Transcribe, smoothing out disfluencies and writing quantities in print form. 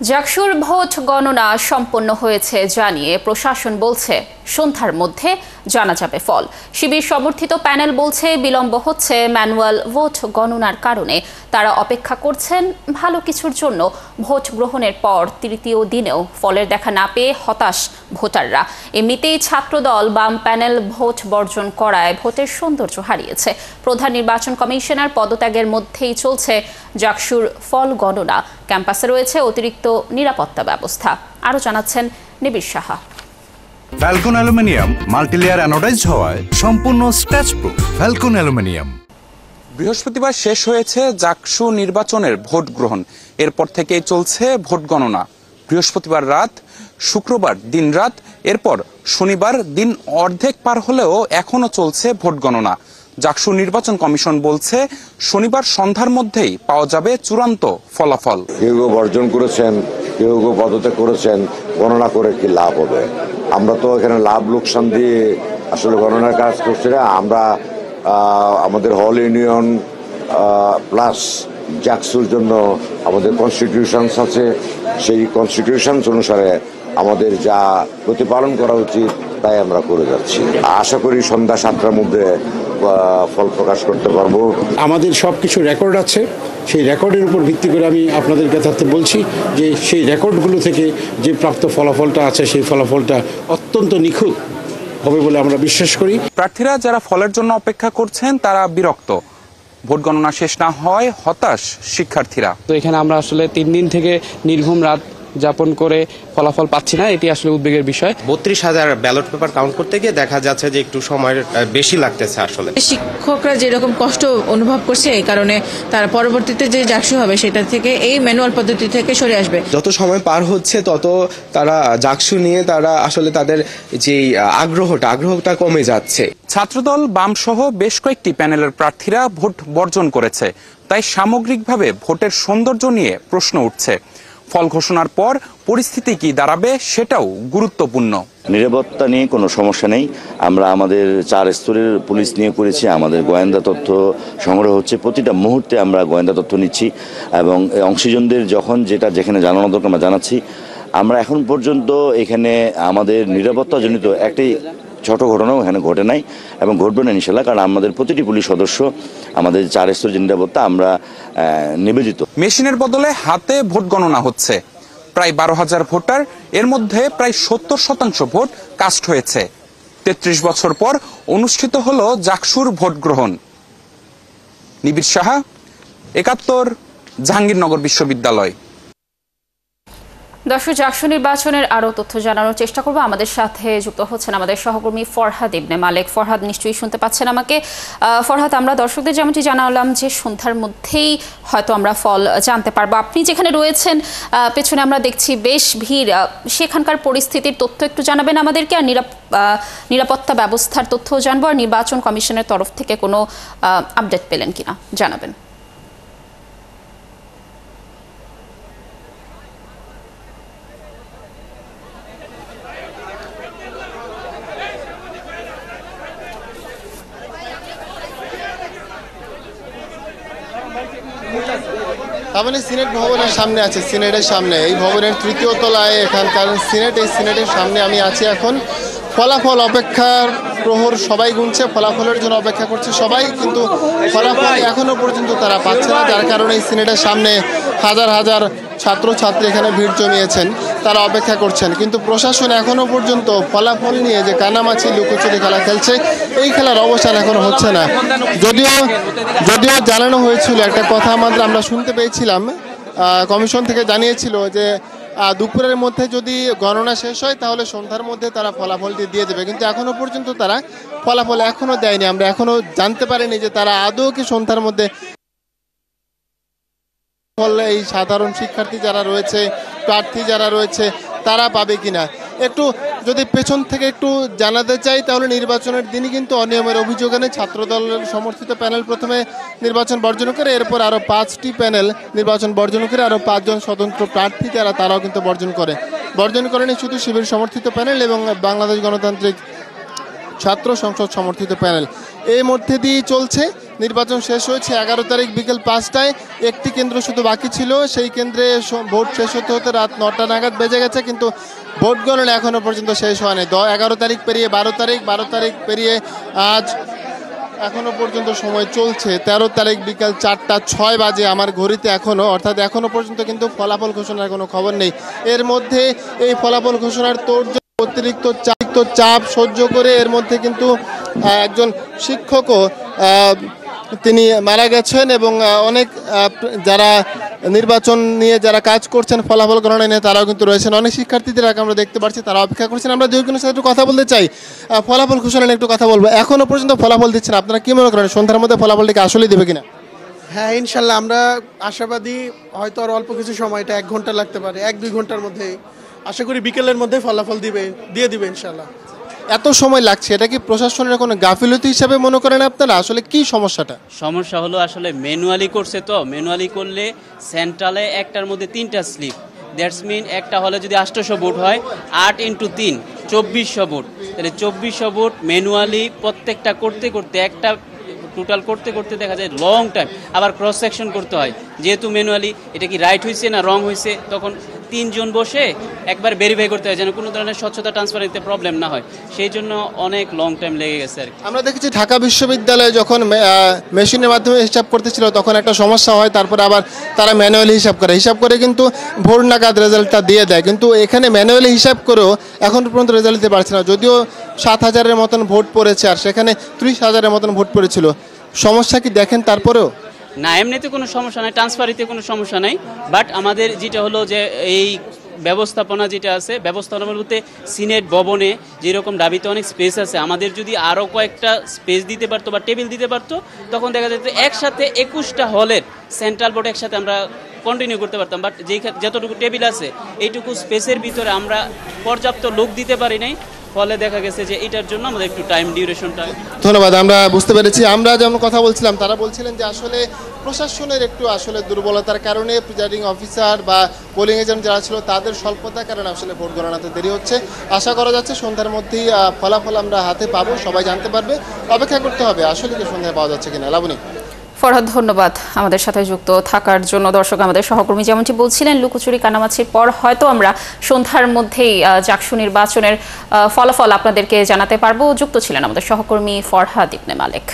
জাকসুর vote গণনা সম্পন্ন হয়েছে জানিয়ে প্রশাসন বলছে সন্ধ্যার মধ্যে জানা যাবে ফল। শিবির সমর্থিত প্যানেল বলছে বিলম্ব হচ্ছে ম্যানুয়াল ভোট গণনার কারণে। তারা অপেক্ষা করছেন ভালো কিছুর জন্য। ভোট গ্রহণের পর তৃতীয় দিনেও ফলের দেখা না পেয়ে হতাশ ভোটাররা। এমনিতেই ছাত্রদল বাম প্যানেল ভোট বর্জন করায় ভোটের সৌন্দর্য হারিয়েছে। প্রধান নির্বাচন কমিশনার পদত্যাগের মধ্যেই চলছে জাকসুর ফল গণনা। ক্যাম্পাসে রয়েছে অতিরিক্ত নিরাপত্তা ব্যবস্থা। আরও জানাচ্ছেন নিবিড় Saha. Falcon aluminium multilayer anodised হওয়ায় সম্পূর্ণ স্ক্র্যাচ প্রুফ। Falcon aluminium. বৃহস্পতিবার শেষ হয়েছে জাকসু নির্বাচনের ভোট গ্রহণ। এরপর থেকেই চলছে ভোট গণনা। বৃহস্পতিবার রাত, শুক্রবার দিন রাত, এরপর শনিবার দিন অর্ধেক পার হলেও এখনো চলছে ভোট গণনা। জাকসু নির্বাচন কমিশন বলছে শনিবার সন্ধ্যার মধ্যেই পাওয়া যাবে চূড়ান্ত ফলাফল। কেউ বর্জন করেছেন, কেউ পদত্যাগ করেছেন, গণনা করে কি লাভ হবে? আমরা তো এখানে লাভ লোকসান দিয়ে আসলে গণনার কাজ করছি না। আমরা আমাদের হল ইউনিয়ন প্লাস জাকসুর জন্য আমাদের কনস্টিটিউশনস আছে। সেই কনস্টিটিউশনস অনুসারে আমাদের যা প্রতিপালন করা উচিত তাই আমরা করে যাচ্ছি। আশা করি সন্ধ্যা 7টার মধ্যে ফল প্রকাশ করতে পারবো। আমাদের সব কিছু রেকর্ড আছে। সেই রেকর্ডের উপর ভিত্তি করে আমি আপনাদের কাছে বলছি যে সেই রেকর্ডগুলো থেকে যে প্রাপ্ত ফলাফলটা আছে সেই ফলাফলটা অত্যন্ত নিখুঁত হবে বলে আমরা বিশ্বাস করি। প্রার্থীরা যারা ফলের জন্য অপেক্ষা করছেন তারা বিরক্ত। ভোট গণনা শেষ না হয় হতাশ শিক্ষার্থীরা। তো এখানে আমরা আসলে 3 দিন থেকে নির্ঘুম রাত যাপন করে ফলাফল পাচ্ছি না, এটি আসলে উদ্বেগের বিষয়। 32,000 ব্যালট পেপার কাউন্ট করতে গিয়ে দেখা যাচ্ছে যে একটু সময় বেশি লাগতেছে। আসলে শিক্ষকরা যেরকম কষ্ট অনুভব করছে এই কারণে তারা পরবর্তীতে যে জাকসু হবে সেটা থেকে এই ম্যানুয়াল পদ্ধতি থেকে সরে আসবে। যত সময় পার হচ্ছে তত তারা জাকসু নিয়ে তারা আসলে তাদের যে আগ্রহটা কমে যাচ্ছে। ছাত্রদল বাম সহ বেশ কয়েকটি প্যানেলের প্রার্থীরা ভোট বর্জন করেছে। তাই সামগ্রিকভাবে ভোটের সৌন্দর্য নিয়ে প্রশ্ন উঠছে। ফল ঘোষণার পর পরিস্থিতি কি দাঁড়াবে সেটাও গুরুত্বপূর্ণ। নিরাপত্তা নিয়ে কোনো সমস্যা নেই। আমরা আমাদের 4 স্তরের পুলিশ নিয়ে করেছি। আমাদের গোয়েন্দা তথ্য সংগ্রহ হচ্ছে, প্রতিটা মুহূর্তে আমরা গোয়েন্দা তথ্য নিচ্ছি এবং অংশীজনদের যখন যেখানে জানানো দরকার আমরা জানাচ্ছি। আমরা এখন পর্যন্ত এখানে আমাদের নিরাপত্তাজনিত একটি ছোট ঘটনাও এখানে ঘটে নাই এবং ঘটবে না ইনশাল্লাহ, কারণ আমাদের প্রতিটি পুলিশ সদস্য আমাদের 4 স্তরের নিরাপত্তা আমরা নিবেদিত। মেশিনের বদলে হাতে ভোট গণনা হচ্ছে। প্রায় 12,000 ভোটার, এর মধ্যে প্রায় 70% ভোট কাস্ট হয়েছে। 33 বছর পর অনুষ্ঠিত হলো জাকসুর ভোট গ্রহণ। নিবিড় সাহা, 71, জাহাঙ্গীরনগর বিশ্ববিদ্যালয়। দর্শক, জাকসু নির্বাচনের আরও তথ্য জানানোর চেষ্টা করব। আমাদের সাথে যুক্ত হচ্ছেন আমাদের সহকর্মী ফরহাদ ইবনে মালেক। ফরহাদ, নিশ্চয়ই শুনতে পাচ্ছেন আমাকে? ফরহাদ, আমরা দর্শকদের যেমনটি জানালাম যে সন্ধ্যার মধ্যেই হয়তো আমরা ফল জানতে পারবো। আপনি যেখানে রয়েছেন পেছনে আমরা দেখছি বেশ ভিড়। সেখানকার পরিস্থিতির তথ্য একটু জানাবেন আমাদেরকে, আর নিরাপত্তা ব্যবস্থার তথ্যও জানবো। আর নির্বাচন কমিশনের তরফ থেকে কোনো আপডেট পেলেন কিনা জানাবেন। তারপরে সিনেট ভবনের সামনে আছে, সিনেটের সামনে, এই ভবনের 3য় তলায় এখানকার সিনেট। এই সিনেটের সামনে আমি আছি এখন। ফলাফল অপেক্ষার প্রহর, সবাই গুনছে, ফলাফলের জন্য অপেক্ষা করছে সবাই, কিন্তু ফলাফল এখনো পর্যন্ত তারা পাচ্ছে না। যার কারণে এই সিনেটের সামনে হাজার হাজার ছাত্রছাত্রী এখানে ভিড় জমিয়েছেন, তারা অপেক্ষা করছেন। কিন্তু প্রশাসন এখনো পর্যন্ত ফলাফল নিয়ে যে কানামাছি লুকোচুরি খেলা খেলছে, এই খেলার অবসান এখনো হচ্ছে না। যদিও জানানো হয়েছিল, একটা কথা মাত্র আমরা শুনতে পেয়েছিলাম, কমিশন থেকে জানিয়েছিল যে দুপুরের মধ্যে যদি গণনা শেষ হয় তাহলে সন্ধ্যার মধ্যে তারা ফলাফলটি দিয়ে দেবে, কিন্তু এখনো পর্যন্ত তারা ফলাফল এখনো দেয়নি। আমরা এখনো জানতে পারিনি যে তারা আদৌ কি সন্ধ্যার মধ্যে এই সাধারণ শিক্ষার্থী যারা রয়েছে, প্রার্থী যারা রয়েছে, তারা পাবে কিনা। একটু যদি পেছন থেকে একটু জানাতে চাই তাহলে নির্বাচনের দিনই কিন্তু অনিয়মের অভিযোগ এনে ছাত্রদলের সমর্থিত প্যানেল প্রথমে নির্বাচন বর্জন করে, এরপর আরও 5টি প্যানেল নির্বাচন বর্জন করে, আরও 5 জন স্বতন্ত্র প্রার্থী তারাও কিন্তু বর্জন করেনি শুধু শিবির সমর্থিত প্যানেল এবং বাংলাদেশ গণতান্ত্রিক ছাত্র সংসদ সমর্থিত প্যানেল। এই মধ্যে দিয়েই চলছে নির্বাচন শেষ হয়েছে 11 তারিখ বিকেল 5টায়। একটি কেন্দ্র শুধু বাকি ছিল, সেই কেন্দ্রে ভোট শেষ হতে হতে রাত 9টা নাগাদ বেজে গেছে, কিন্তু ভোট গণনা এখনও পর্যন্ত শেষ হয়নি। 11 তারিখ পেরিয়ে 12 তারিখ পেরিয়ে আজ এখনো পর্যন্ত সময় চলছে। 13 তারিখ বিকাল 4টা 6 বাজে আমার ঘড়িতে এখনও, অর্থাৎ এখনও পর্যন্ত কিন্তু ফলাফল ঘোষণার কোনো খবর নেই। এর মধ্যে এই ফলাফল ঘোষণার তোড়জোড়, অতিরিক্ত চাপ সহ্য করে এর মধ্যে কিন্তু একজন শিক্ষকও তিনি মারা গেছেন এবং অনেক যারা নির্বাচন নিয়ে যারা কাজ করছেন ফলাফল গণনা নিয়ে তারাও কিন্তু রয়েছেন। অনেক শিক্ষার্থীদের আমরা দেখতে পাচ্ছি তারা অপেক্ষা করছেন। আমরা যে কোনো সাথে একটু কথা বলতে চাই, ফলাফল ঘোষণা নিয়ে একটু কথা বলবো। এখনো পর্যন্ত ফলাফল দিচ্ছেন, আপনারা কি মনে করেন সন্ধ্যার মধ্যে ফলাফলটিকে আসলেই দেবে কিনা? হ্যাঁ, ইনশাল্লাহ আমরা আশাবাদী। হয়তো আর অল্প কিছু সময়টা 1 ঘন্টা লাগতে পারে, 1-2 ঘন্টার মধ্যে আশা করি বিকেলের মধ্যে ফলাফল দিয়ে দিবে ইনশাল্লাহ। এত সময় লাগছে, এটা কি প্রশাসনের কোনো গাফিলতি হিসাবে মনে করেন আপনারা? আসলে কি সমস্যাটা? সমস্যা হলো আসলে ম্যানুয়ালি করছে, তো ম্যানুয়ালি করলে সেন্ট্রালে একটার মধ্যে 3টা স্লিপ, দ্যাটস মিন একটা হলে যদি 800 ভোট হয় 8 × 3 2400 ভোট, তাহলে 2400 ভোট ম্যানুয়ালি প্রত্যেকটা করতে করতে একটা টোটাল করতে করতে দেখা যায় লং টাইম। আবার ক্রস সেকশন করতে হয়, যেহেতু ম্যানুয়ালি এটা কি রাইট হয়েছে না রং হয়েছে, তখন 3 জন বসে একবার ভেরিফাই করতে হয় যেন কোনো ধরনের স্বচ্ছতা ট্রান্সপারেন্সিতে প্রবলেম না হয়। সেই জন্য অনেক লং টাইম লেগে গেছে আর কি। আমরা দেখেছি ঢাকা বিশ্ববিদ্যালয়ে যখন মেশিনের মাধ্যমে হিসাব করতেছিল তখন একটা সমস্যা হয়, তারপরে আবার তারা ম্যানুয়ালি হিসাব করে কিন্তু ভোর নাগাদ রেজাল্টটা দিয়ে দেয়। কিন্তু এখানে ম্যানুয়ালি হিসাব করেও এখন পর্যন্ত রেজাল্ট দিতে পারছে না, যদিও 7,000-এর মতন ভোট পড়েছে আর সেখানে 30,000-এর মতন ভোট পড়েছিল। সমস্যা কি দেখেন তারপরেও? না, এমনিতে কোনো সমস্যা নাই, ট্রান্সপারিতে কোনো সমস্যা নাই, বাট আমাদের যেটা হলো যে এই ব্যবস্থাপনা যেটা আছে, ব্যবস্থাপনা বলতে সিনেট ভবনে যেরকম দাবিতে অনেক স্পেস আছে, আমাদের যদি আরও কয়েকটা স্পেস দিতে পারতো বা টেবিল দিতে পারতো, তখন দেখা যেত একসাথে 21টা হলের সেন্ট্রাল বোর্ড একসাথে আমরা কন্টিনিউ করতে পারতাম। বাট যতটুকু টেবিল আছে এইটুকু স্পেসের ভিতরে আমরা পর্যাপ্ত লোক দিতে পারি নাই, ফলে দেখা গেছে যে এটার জন্য আমাদের একটু টাইম ডিউরেশনটা। ধন্যবাদ, আমরা বুঝতে পেরেছি। আমরা যেমন কথা বলছিলাম তারা বলছিলেন যে আসলে প্রশাসনের একটু আসলে দুর্বলতার কারণে প্রিজাইডিং অফিসার বা পোলিং এজেন্ট যারা ছিল তাদের স্বল্পতার কারণে আসলে ভোট গণনাতে দেরি হচ্ছে। আশা করা যাচ্ছে সন্ধ্যার মধ্যেই ফলাফল আমরা হাতে পাবো, সবাই জানতে পারবে। অপেক্ষা করতে হবে আসলে কি সন্ধ্যায় পাওয়া যাচ্ছে কিনা। লাবণী, ফরহাদ, ধন্যবাদ আমাদের সাথে যুক্ত থাকার জন্য। দর্শক, আমাদের সহকর্মী যেমনটি বলছিলেন, লুকোচুরি কানামাছির পর হয়তো আমরা সন্ধ্যার মধ্যেই জাকসু নির্বাচনের ফলাফল আপনাদেরকে জানাতে পারবো। যুক্ত ছিলেন আমাদের সহকর্মী ফরহাদ ইবনে মালেক।